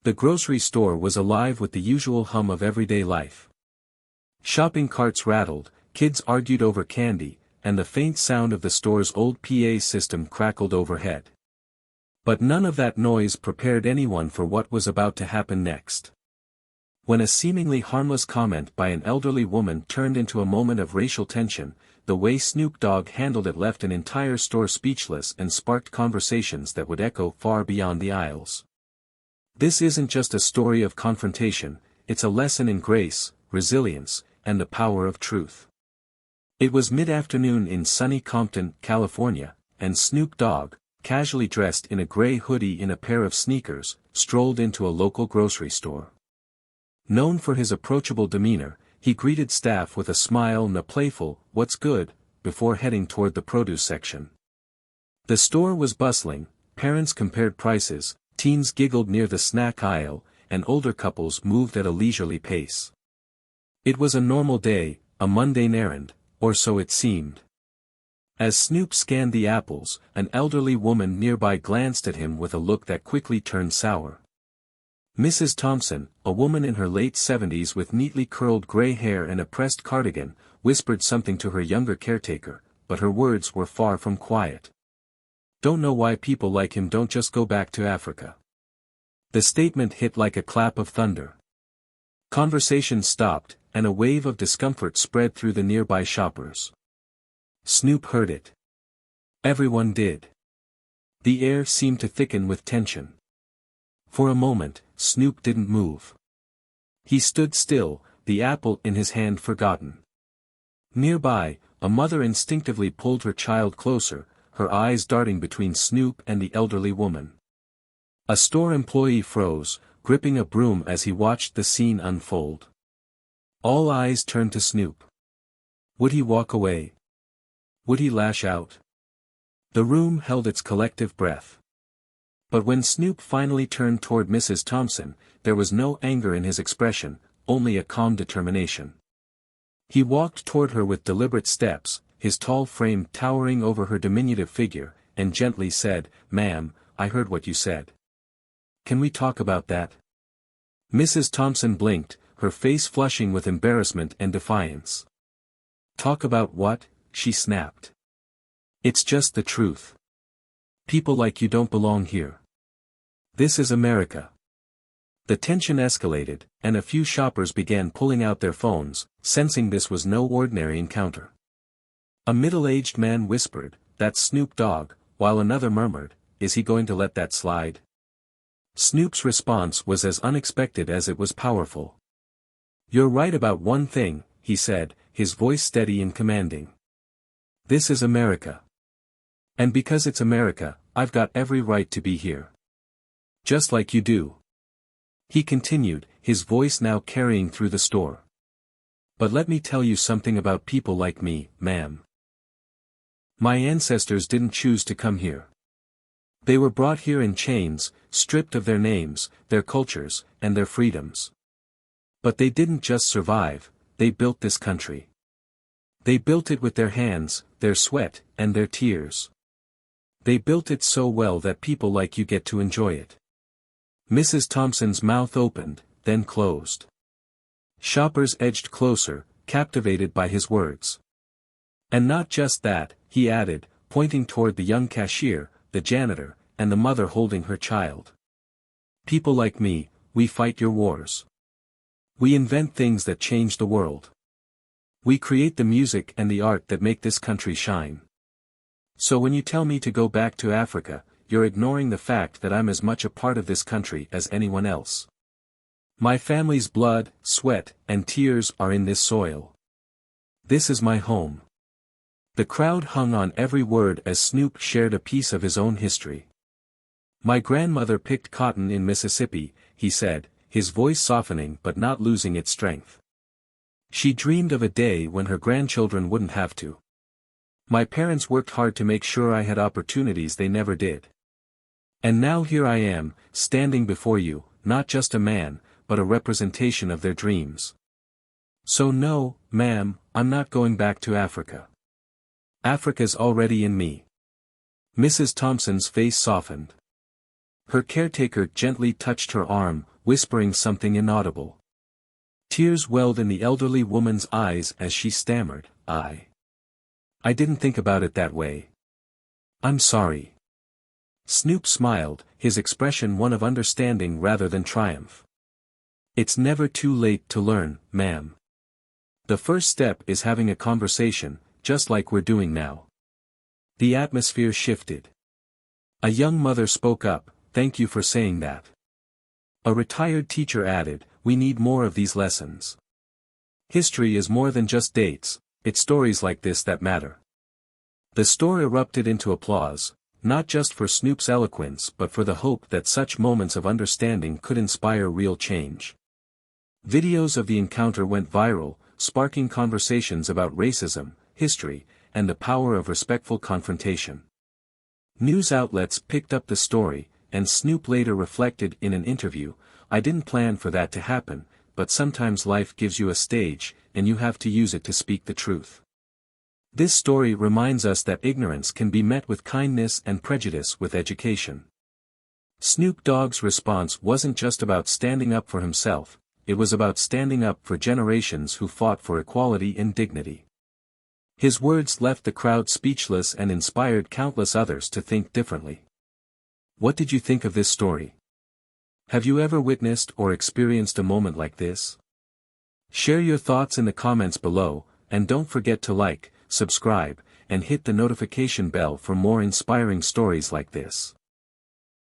The grocery store was alive with the usual hum of everyday life. Shopping carts rattled, kids argued over candy, and the faint sound of the store's old PA system crackled overhead. But none of that noise prepared anyone for what was about to happen next. When a seemingly harmless comment by an elderly woman turned into a moment of racial tension, the way Snoop Dogg handled it left an entire store speechless and sparked conversations that would echo far beyond the aisles. This isn't just a story of confrontation, it's a lesson in grace, resilience, and the power of truth. It was mid-afternoon in sunny Compton, California, and Snoop Dogg, casually dressed in a gray hoodie and a pair of sneakers, strolled into a local grocery store. Known for his approachable demeanor, he greeted staff with a smile and a playful, "What's good?" before heading toward the produce section. The store was bustling, parents compared prices, teens giggled near the snack aisle, and older couples moved at a leisurely pace. It was a normal day, a mundane errand, or so it seemed. As Snoop scanned the apples, an elderly woman nearby glanced at him with a look that quickly turned sour. Mrs. Thompson, a woman in her late 70s with neatly curled gray hair and a pressed cardigan, whispered something to her younger caretaker, but her words were far from quiet. "Don't know why people like him don't just go back to Africa." The statement hit like a clap of thunder. Conversation stopped, and a wave of discomfort spread through the nearby shoppers. Snoop heard it. Everyone did. The air seemed to thicken with tension. For a moment, Snoop didn't move. He stood still, the apple in his hand forgotten. Nearby, a mother instinctively pulled her child closer, her eyes darting between Snoop and the elderly woman. A store employee froze, gripping a broom as he watched the scene unfold. All eyes turned to Snoop. Would he walk away? Would he lash out? The room held its collective breath. But when Snoop finally turned toward Mrs. Thompson, there was no anger in his expression, only a calm determination. He walked toward her with deliberate steps, his tall frame towering over her diminutive figure, and gently said, "Ma'am, I heard what you said. Can we talk about that?" Mrs. Thompson blinked, her face flushing with embarrassment and defiance. "Talk about what?" she snapped. "It's just the truth. People like you don't belong here. This is America." The tension escalated, and a few shoppers began pulling out their phones, sensing this was no ordinary encounter. A middle-aged man whispered, "That's Snoop Dogg," while another murmured, "Is he going to let that slide?" Snoop's response was as unexpected as it was powerful. "You're right about one thing," he said, his voice steady and commanding. "This is America. And because it's America, I've got every right to be here. Just like you do." He continued, his voice now carrying through the store. "But let me tell you something about people like me, ma'am. My ancestors didn't choose to come here. They were brought here in chains, stripped of their names, their cultures, and their freedoms. But they didn't just survive, they built this country. They built it with their hands, their sweat, and their tears. They built it so well that people like you get to enjoy it." Mrs. Thompson's mouth opened, then closed. Shoppers edged closer, captivated by his words. "And not just that," he added, pointing toward the young cashier, the janitor, and the mother holding her child. "People like me, we fight your wars. We invent things that change the world. We create the music and the art that make this country shine. So when you tell me to go back to Africa, you're ignoring the fact that I'm as much a part of this country as anyone else. My family's blood, sweat, and tears are in this soil. This is my home." The crowd hung on every word as Snoop shared a piece of his own history. "My grandmother picked cotton in Mississippi," he said, his voice softening but not losing its strength. "She dreamed of a day when her grandchildren wouldn't have to. My parents worked hard to make sure I had opportunities they never did. And now here I am, standing before you, not just a man, but a representation of their dreams. So no, ma'am, I'm not going back to Africa. Africa's already in me." Mrs. Thompson's face softened. Her caretaker gently touched her arm, whispering something inaudible. Tears welled in the elderly woman's eyes as she stammered, I didn't think about it that way. I'm sorry. Snoop smiled, his expression one of understanding rather than triumph. It's never too late to learn, ma'am. The first step is having a conversation, just like we're doing now. The atmosphere shifted. A young mother spoke up, thank you for saying that. A retired teacher added, we need more of these lessons. History is more than just dates, it's stories like this that matter. The store erupted into applause, not just for Snoop's eloquence but for the hope that such moments of understanding could inspire real change. Videos of the encounter went viral, sparking conversations about racism, history, and the power of respectful confrontation. News outlets picked up the story, and Snoop later reflected in an interview, I didn't plan for that to happen, but sometimes life gives you a stage, and you have to use it to speak the truth. This story reminds us that ignorance can be met with kindness and prejudice with education. Snoop Dogg's response wasn't just about standing up for himself, it was about standing up for generations who fought for equality and dignity. His words left the crowd speechless and inspired countless others to think differently. What did you think of this story? Have you ever witnessed or experienced a moment like this? Share your thoughts in the comments below, and don't forget to like, subscribe, and hit the notification bell for more inspiring stories like this.